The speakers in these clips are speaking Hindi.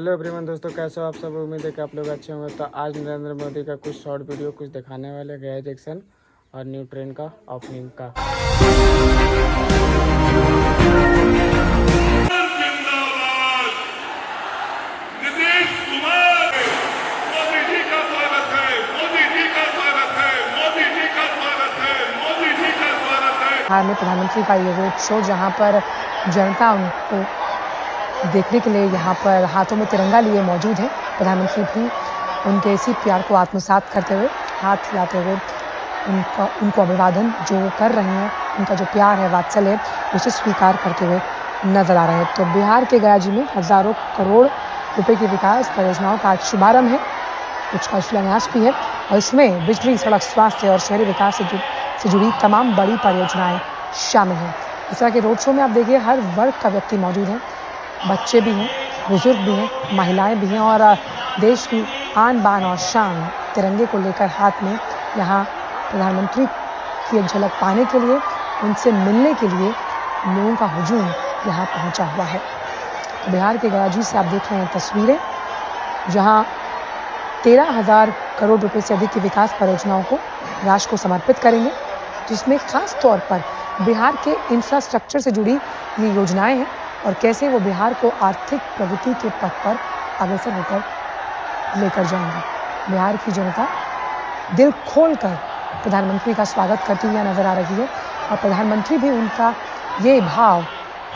हेलो एवरीवन दोस्तों, कैसे हो आप सब। उम्मीद है कि आप लोग अच्छे होंगे। तो आज नरेंद्र मोदी का कुछ शॉर्ट वीडियो कुछ दिखाने वाले गया जैक्सन और न्यू ट्रेन का ओपनिंग का। नीतीश कुमार, मोदी जी का स्वागत है, मोदी जी का स्वागत है, मोदी जी का स्वागत है, मोदी जी का स्वागत है। बिहार में प्रधानमंत्री का ये रोड शो, जहां पर जनता उनको देखने के लिए यहाँ पर हाथों में तिरंगा लिए मौजूद है। प्रधानमंत्री भी उनके इसी प्यार को आत्मसात करते हुए, हाथ हिलाते हुए उनको अभिवादन जो कर रहे हैं, उनका जो प्यार है, वात्सल्य है, उसे स्वीकार करते हुए नजर आ रहे हैं। तो बिहार के गया जी में हजारों करोड़ रुपए की विकास परियोजनाओं का आज शुभारंभ है, कुछ का शिलान्यास भी है और इसमें बिजली, सड़क, स्वास्थ्य और शहरी विकास से जुड़ी तमाम बड़ी परियोजनाएं शामिल हैं। इस तरह के रोड शो में आप देखिए हर वर्ग का व्यक्ति मौजूद है, बच्चे भी हैं, बुजुर्ग भी हैं, महिलाएं भी हैं और देश की आन बान और शान तिरंगे को लेकर हाथ में यहाँ प्रधानमंत्री की एक झलक पाने के लिए, उनसे मिलने के लिए लोगों का हुजूम यहाँ पहुंचा हुआ है। तो बिहार के गया जी से आप देख रहे हैं तस्वीरें, जहाँ 13,000 करोड़ रुपए से अधिक की विकास परियोजनाओं को राष्ट्र को समर्पित करेंगे, जिसमें खास तौर पर बिहार के इंफ्रास्ट्रक्चर से जुड़ी ये योजनाएं हैं और कैसे वो बिहार को आर्थिक प्रगति के पथ पर अग्रसर होकर लेकर जाएंगे। बिहार की जनता दिल खोलकर प्रधानमंत्री का स्वागत करती हुई नजर आ रही है और प्रधानमंत्री भी उनका ये भाव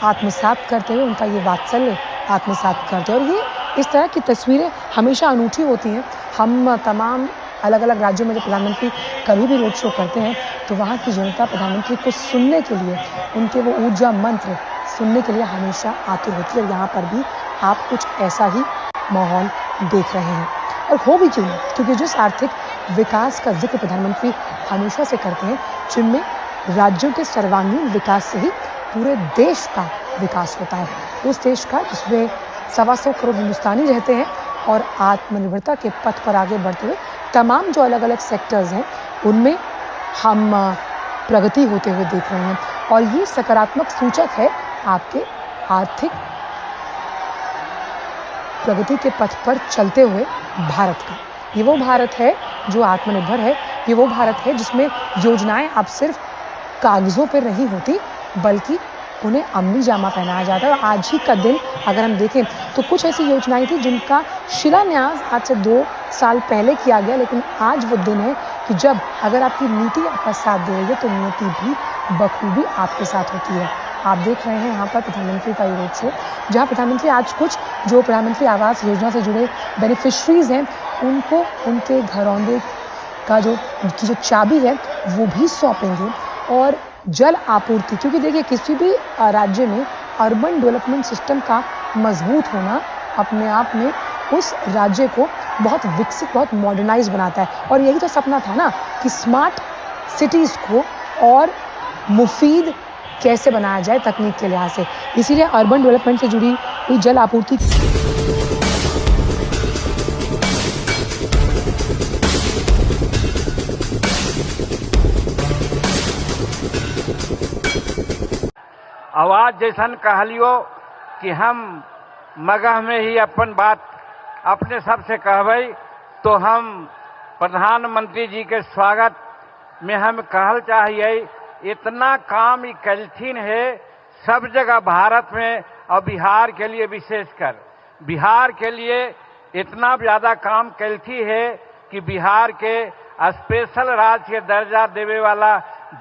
आत्मसात करते हुए, उनका ये वात्सल्य आत्मसात करते हैं। और ये इस तरह की तस्वीरें हमेशा अनूठी होती हैं। हम तमाम अलग अलग राज्यों में जब प्रधानमंत्री कभी भी रोड शो करते हैं तो वहाँ की जनता प्रधानमंत्री को सुनने के लिए, उनके वो ऊर्जा मंत्र सुनने के लिए हमेशा आतुर होती है। और यहाँ पर भी आप कुछ ऐसा ही माहौल देख रहे हैं। और हो भी क्यों, क्योंकि जिस आर्थिक विकास का जिक्र प्रधानमंत्री हमेशा से करते हैं, जिनमें राज्यों के सर्वांगीण विकास से ही पूरे देश का विकास होता है, उस देश का जिसमें 125 करोड़ हिंदुस्तानी रहते हैं और आत्मनिर्भरता के पथ पर आगे बढ़ते हुए तमाम जो अलग अलग सेक्टर्स हैं उनमें हम प्रगति होते हुए देख रहे हैं। और ये सकारात्मक सूचक है आपके आर्थिक प्रगति के पथ पर चलते हुए भारत का। ये वो भारत है जो आत्मनिर्भर है, ये वो भारत है जिसमें योजनाएं अब सिर्फ कागजों पर नहीं होती, बल्कि उन्हें अमली जामा पहनाया जाता है। और आज ही का दिन अगर हम देखें तो कुछ ऐसी योजनाएं थी जिनका शिलान्यास आज से 2 साल पहले किया गया, लेकिन आज वो दिन है कि जब अगर आपकी नीति आपका साथ दे रही है तो नीति भी बखूबी आपके साथ होती है। आप देख रहे हैं यहाँ पर प्रधानमंत्री का ये रोड शो, जहाँ प्रधानमंत्री आज कुछ जो प्रधानमंत्री आवास योजना से जुड़े बेनिफिशरीज हैं उनको उनके घरौंदे का जो चाबी है वो भी सौंपेंगे। और जल आपूर्ति, क्योंकि देखिए किसी भी राज्य में अर्बन डेवलपमेंट सिस्टम का मजबूत होना अपने आप में उस राज्य को बहुत विकसित, बहुत मॉडर्नाइज बनाता है। और यही तो सपना था ना कि स्मार्ट सिटीज को और मुफीद कैसे बनाया जाए तकनीक के लिहाज से। इसीलिए अर्बन डेवलपमेंट से जुड़ी हुई जल आपूर्ति आवाज जैसन कहलियो कि हम मगह में ही अपन बात अपने सबसे कहबै, तो हम प्रधानमंत्री जी के स्वागत में हम कहल चाहिए। इतना काम कलथिन है सब जगह भारत में और बिहार के लिए विशेषकर बिहार के लिए इतना ज्यादा काम कलथी है कि बिहार के स्पेशल राज्य के दर्जा देवे वाला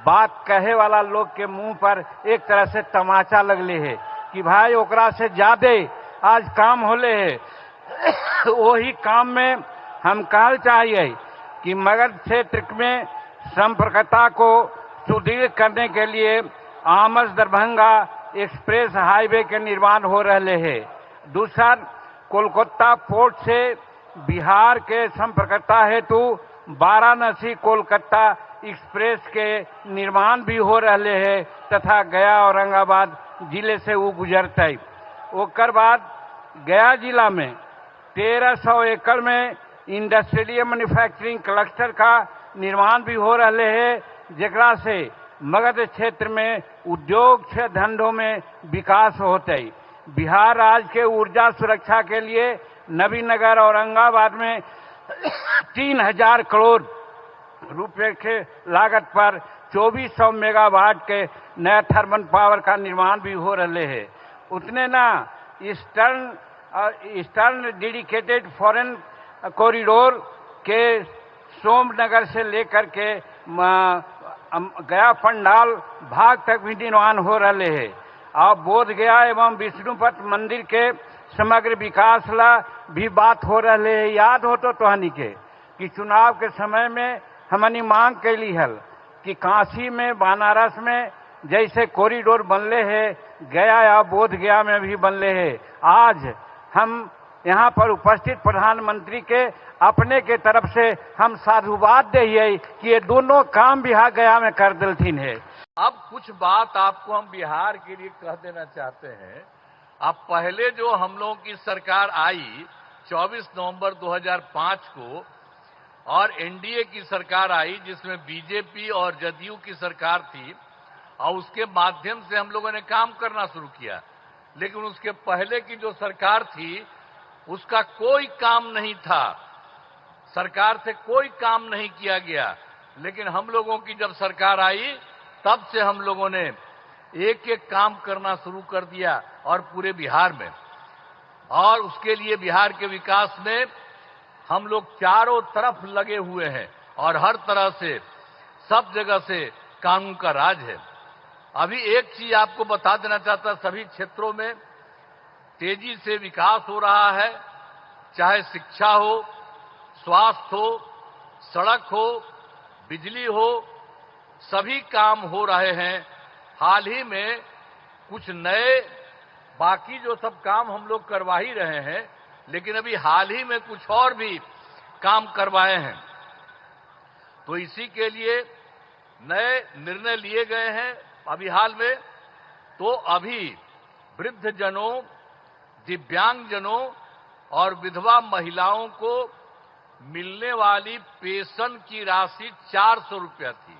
बात कहे वाला लोग के मुंह पर एक तरह से तमाचा लगले है कि भाई ओकरा से ज्यादा आज काम होले है। वही काम में हम कहल चाहिए कि मगध क्षेत्र में संपर्कता को सुदृढ़ करने के लिए आमस दरभंगा एक्सप्रेस हाईवे के निर्माण हो रहे हैं। दूसरा, कोलकाता पोर्ट से बिहार के संपर्कता हेतु वाराणसी कोलकाता एक्सप्रेस के निर्माण भी हो रहे हैं तथा गया औरंगाबाद जिले से वो गुजरते। ओकर बाद गया जिला में 1300 एकड़ में इंडस्ट्रियल मैन्युफैक्चरिंग क्लस्टर का निर्माण भी हो रहे हैं, जेकरा से मगध क्षेत्र में उद्योग से धंधों में विकास होते। बिहार राज्य के ऊर्जा सुरक्षा के लिए नबीनगर औरंगाबाद में 3000 करोड़ रुपए के लागत पर 2400 मेगावाट के नया थर्मल पावर का निर्माण भी हो रहे है। उतने ना ईस्टर्न डेडिकेटेड फॉरेन कॉरिडोर के सोमनगर से लेकर के गया पंडाल भाग तक भी निर्माण हो रहे है। और बोध गया एवं विष्णुपथ मंदिर के समग्र विकास ला भी बात हो रहे है। याद हो तो तोहनी के कि चुनाव के समय में हमनी मांग कैली हल कि काशी में बनारस में जैसे कॉरिडोर बनले है, गया या बोध गया में भी बनले है। आज हम यहाँ पर उपस्थित प्रधानमंत्री के अपने के तरफ से हम साधुवाद दे कि ये दोनों काम बिहार गया में कर दिलथिन है। अब कुछ बात आपको हम बिहार के लिए कह देना चाहते हैं। अब पहले जो हम लोगों की सरकार आई 24 नवंबर 2005 को और एनडीए की सरकार आई जिसमें बीजेपी और जदयू की सरकार थी और उसके माध्यम से हम लोगों ने काम करना शुरू किया। लेकिन उसके पहले की जो सरकार थी उसका कोई काम नहीं था, सरकार से कोई काम नहीं किया गया। लेकिन हम लोगों की जब सरकार आई तब से हम लोगों ने एक एक काम करना शुरू कर दिया और पूरे बिहार में, और उसके लिए बिहार के विकास में हम लोग चारों तरफ लगे हुए हैं और हर तरह से सब जगह से कानून का राज है। अभी एक चीज आपको बता देना चाहता, सभी क्षेत्रों में तेजी से विकास हो रहा है, चाहे शिक्षा हो, स्वास्थ्य हो, सड़क हो, बिजली हो, सभी काम हो रहे हैं। हाल ही में कुछ नए बाकी जो सब काम हम लोग करवा ही रहे हैं, लेकिन अभी हाल ही में कुछ और भी काम करवाए हैं। तो इसी के लिए नए निर्णय लिए गए हैं अभी हाल में। तो अभी वृद्धजनों, दिव्यांगजनों और विधवा महिलाओं को मिलने वाली पेंशन की राशि 400 रुपया थी,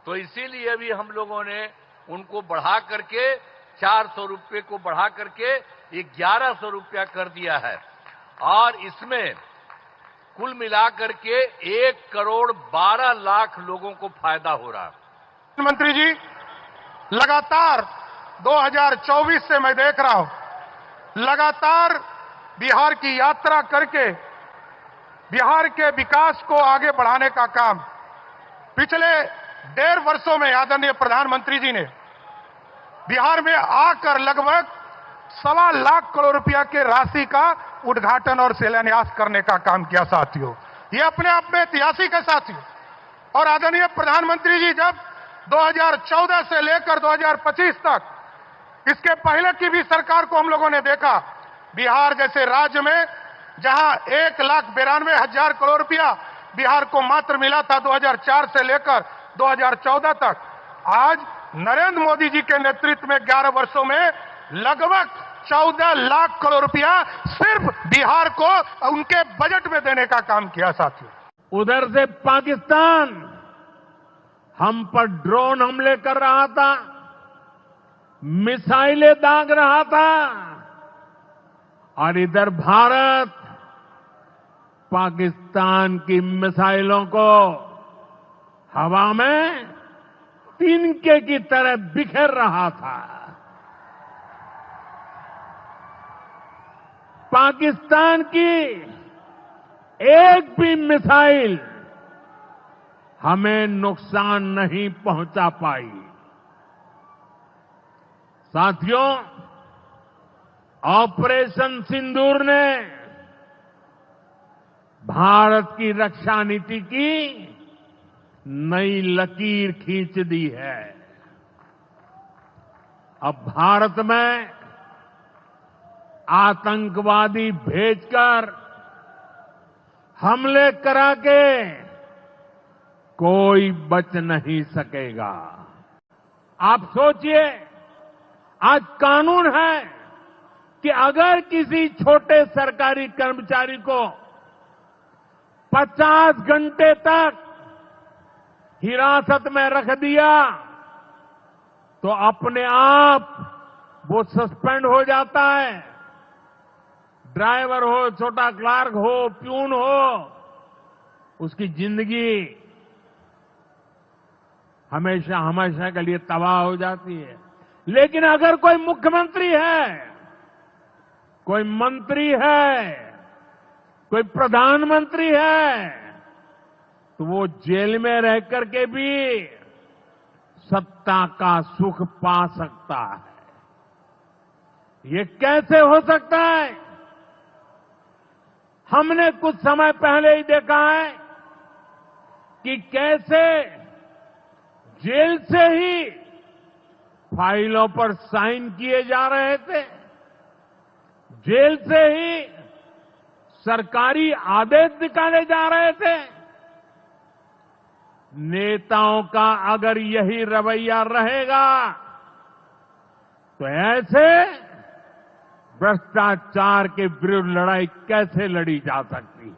तो इसीलिए भी हम लोगों ने उनको बढ़ा करके 400 रुपये को बढ़ा करके 1100 रुपया कर दिया है। और इसमें कुल मिलाकर के 1,12,00,000 लोगों को फायदा हो रहा है। प्रधानमंत्री जी लगातार 2024 से मैं देख रहा हूं, लगातार बिहार की यात्रा करके बिहार के विकास को आगे बढ़ाने का काम पिछले 1.5 वर्षों में आदरणीय प्रधानमंत्री जी ने बिहार में आकर लगभग 1.25 लाख करोड़ रुपया के राशि का उद्घाटन और शिलान्यास करने का काम किया। साथियों, ये अपने आप में ऐतिहासिक है साथियों। और आदरणीय प्रधानमंत्री जी जब 2014 से लेकर 2025 तक, इसके पहले की भी सरकार को हम लोगों ने देखा, बिहार जैसे राज्य में जहां 1,92,000 करोड़ रुपया बिहार को मात्र मिला था 2004 से लेकर 2014 तक, आज नरेंद्र मोदी जी के नेतृत्व में 11 वर्षों में लगभग 14 लाख करोड़ रुपया सिर्फ बिहार को उनके बजट में देने का काम किया। साथियों, उधर से पाकिस्तान हम पर ड्रोन हमले कर रहा था, मिसाइलें दाग रहा था, और इधर भारत पाकिस्तान की मिसाइलों को हवा में तिनके की तरह बिखेर रहा था। पाकिस्तान की एक भी मिसाइल हमें नुकसान नहीं पहुंचा पाई। साथियों, ऑपरेशन सिंदूर ने भारत की रक्षा नीति की नई लकीर खींच दी है। अब भारत में आतंकवादी भेजकर हमले करा के कोई बच नहीं सकेगा। आप सोचिए, आज कानून है कि अगर किसी छोटे सरकारी कर्मचारी को 50 घंटे तक हिरासत में रख दिया तो अपने आप वो सस्पेंड हो जाता है, ड्राइवर हो, छोटा क्लार्क हो, प्यून हो, उसकी जिंदगी हमेशा हमेशा के लिए तबाह हो जाती है। लेकिन अगर कोई मुख्यमंत्री है, कोई मंत्री है, कोई प्रधानमंत्री है, तो वो जेल में रह करके भी सत्ता का सुख पा सकता है। ये कैसे हो सकता है? हमने कुछ समय पहले ही देखा है कि कैसे जेल से ही फाइलों पर साइन किए जा रहे थे, जेल से ही सरकारी आदेश निकाले जा रहे थे। नेताओं का अगर यही रवैया रहेगा तो ऐसे भ्रष्टाचार के विरुद्ध लड़ाई कैसे लड़ी जा सकती है?